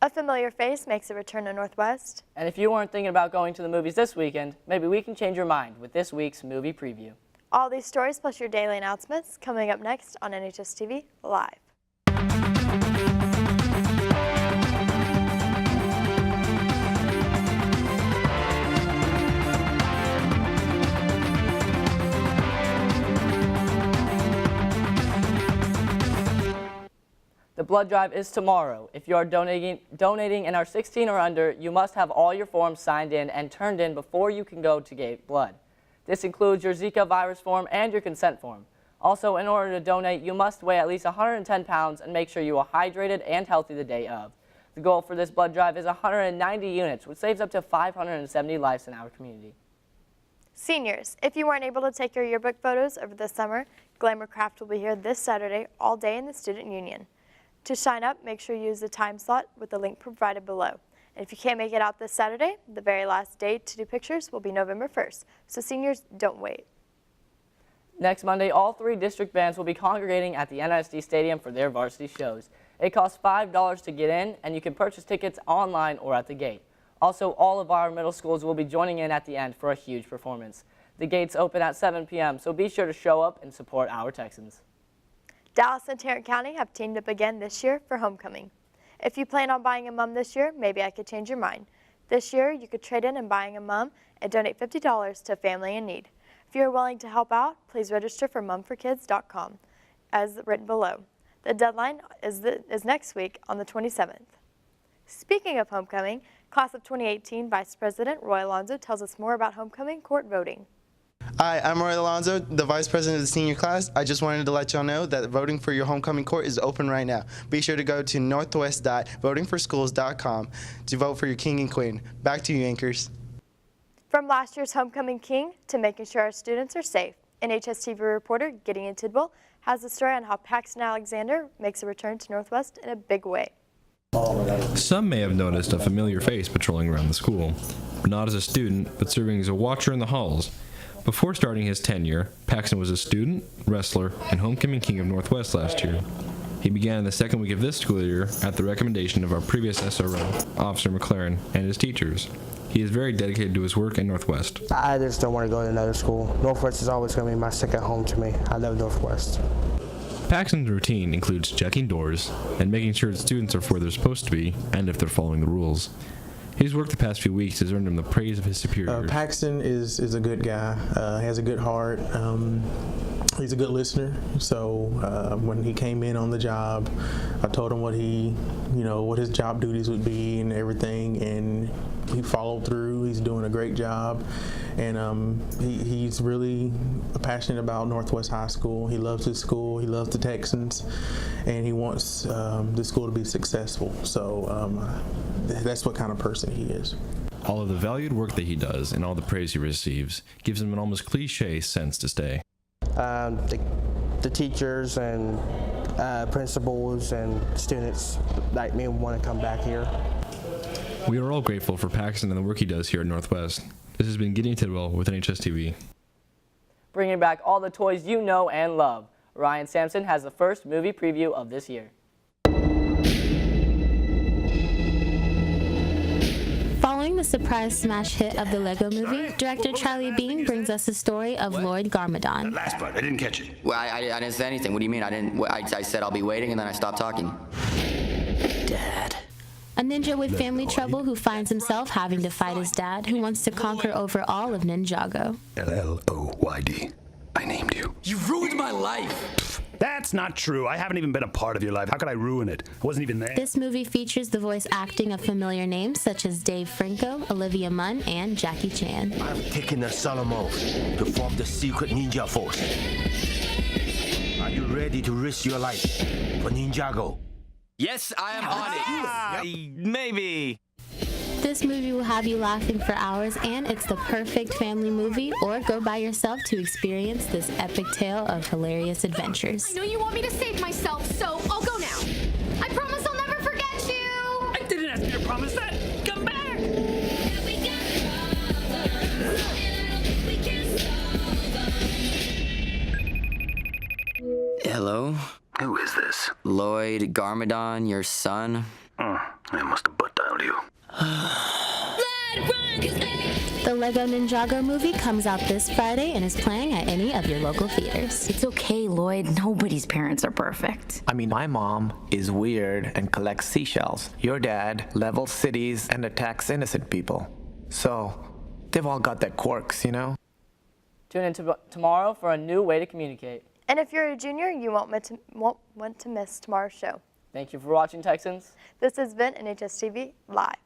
A familiar face makes a return to Northwest. And if you weren't thinking about going to the movies this weekend, maybe we can change your mind with this week's movie preview. All these stories plus your daily announcements coming up next on NHSTV Live. The blood drive is tomorrow. If you are donating and are 16 or under, you must have all your forms signed in and turned in before you can go to get blood. This includes your Zika virus form and your consent form. Also, in order to donate, you must weigh at least 110 pounds and make sure you are hydrated and healthy the day of. The goal for this blood drive is 190 units, which saves up to 570 lives in our community. Seniors, if you weren't able to take your yearbook photos over the summer, Glamour Craft will be here this Saturday all day in the Student Union. To sign up, make sure you use the time slot with the link provided below. And if you can't make it out this Saturday, the very last day to do pictures will be November 1st, so seniors, don't wait. Next Monday, all 3 district bands will be congregating at the NISD Stadium for their varsity shows. It costs $5 to get in, and you can purchase tickets online or at the gate. Also, all of our middle schools will be joining in at the end for a huge performance. The gates open at 7 p.m., so be sure to show up and support our Texans. Dallas and Tarrant County have teamed up again this year for homecoming. If you plan on buying a mum this year, maybe I could change your mind. This year, you could trade in and buying a mum and donate $50 to a family in need. If you are willing to help out, please register for mumforkids.com as written below. The deadline is next week on the 27th. Speaking of homecoming, Class of 2018 Vice President Roy Alonzo tells us more about homecoming court voting. Hi, I'm Roy Alonzo, the Vice President of the senior class. I just wanted to let y'all know that voting for your homecoming court is open right now. Be sure to go to northwest.votingforschools.com to vote for your king and queen. Back to you, anchors. From last year's homecoming king to making sure our students are safe, NHSTV reporter Gideon Tidwell has a story on how Paxton Alexander makes a return to Northwest in a big way. Some may have noticed a familiar face patrolling around the school, not as a student, but serving as a watcher in the halls. Before starting his tenure, Paxton was a student, wrestler, and homecoming king of Northwest last year. He began the second week of this school year at the recommendation of our previous SRO, Officer McLaren, and his teachers. He is very dedicated to his work at Northwest. I just don't want to go to another school. Northwest is always going to be my second home to me. I love Northwest. Paxton's routine includes checking doors and making sure that students are where they're supposed to be and if they're following the rules. His work the past few weeks has earned him the praise of his superiors. Paxton is a good guy. He has a good heart. He's a good listener. So when he came in on the job, I told him what his job duties would be and everything, and he followed through. He's doing a great job, and he's really passionate about Northwest High School. He loves his school. He loves the Texans, and he wants the school to be successful. So that's what kind of person he is. All of the valued work that he does and all the praise he receives gives him an almost cliche sense to stay. The teachers and principals and students like me want to come back here. We are all grateful for Paxton and the work he does here at Northwest. This has been Gideon Tidwell with NHSTV. Bringing back all the toys you know and love, Ryan Sampson has the first movie preview of this year. Following the surprise smash hit of the Lego Movie, director Charlie Bean brings us the story of Lloyd Garmadon. Last part, I didn't catch it. Well, I didn't say anything. What do you mean? I said I'll be waiting, and then I stopped talking. Dad. A ninja with family trouble who finds himself having to fight his dad, who wants to conquer over all of Ninjago. LLOYD. I named you. You ruined my life. That's not true. I haven't even been a part of your life. How could I ruin it? I wasn't even there. This movie features the voice acting of familiar names such as Dave Franco, Olivia Munn, and Jackie Chan. I'm taking a solemn oath to form the secret ninja force. Are you ready to risk your life for Ninjago? Yes, I am on it. Maybe. This movie will have you laughing for hours, and it's the perfect family movie, or go by yourself to experience this epic tale of hilarious adventures. I know you want me to save myself, so I'll go now. I promise I'll never forget you. I didn't ask you to promise that. Come back. Hello? Who is this? Lloyd Garmadon, your son? I must have Lego Ninjago movie comes out this Friday and is playing at any of your local theaters. It's okay, Lloyd. Nobody's parents are perfect. I mean, my mom is weird and collects seashells. Your dad levels cities and attacks innocent people. So, they've all got their quirks, you know? Tune in tomorrow for a new way to communicate. And if you're a junior, you won't want to miss tomorrow's show. Thank you for watching, Texans. This has been NHSTV Live.